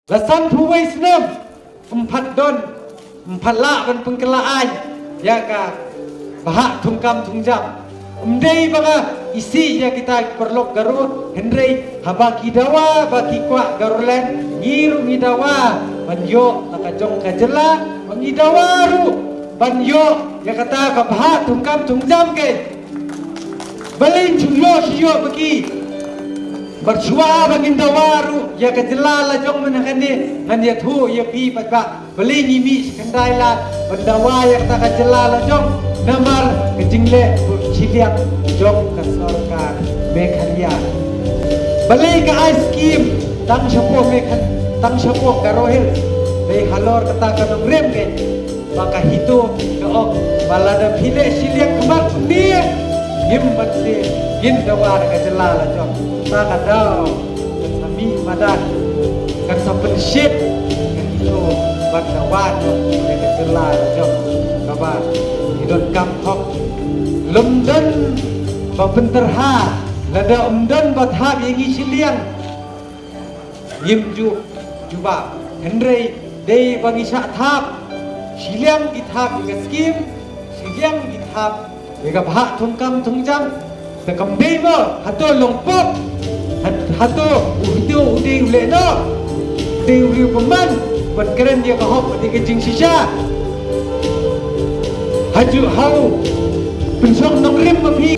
Lasan puwai senam empat don empat la ban pengkelaan ya ka bahak tungkam tungjam umdei banga isi ya kita perlok garu hendrei habaki dawa baki kwa garulen ngiru ngidawa banyo nakajong kajela mangidawaru banyo ya kata ka bahak tungkam tungjam ke balin jumlo siyo bagi bersuara bangin dawaru ya kejelala jong menakani hanya tu ya pi patba beli nyimi sekendai la bendawa ya kata kejelala jong namar kejingle ciliak jong kesorkan mekhalia beli ke ice cream tang syapo mekhan tang syapo karohil dei halor kata kanong rem ke maka hitu ke ok balada phile ciliak kemat dia himmat si gin dawa kejelala jong ta kadau kami madan kan sampai ship kan itu batawan yang kejelas jom kabar hidon kampok lumdan babenterha lada umdan bathab yang isiliang yimju juba hendrei dei bagi sak thap siliang dithap ke skim siliang dithap ke bahak tungkam tungjam tekam dei mo hato longpok hato udah ule no dia ule peman buat keren dia kahop di kejing sisa haju hau pensok nong rim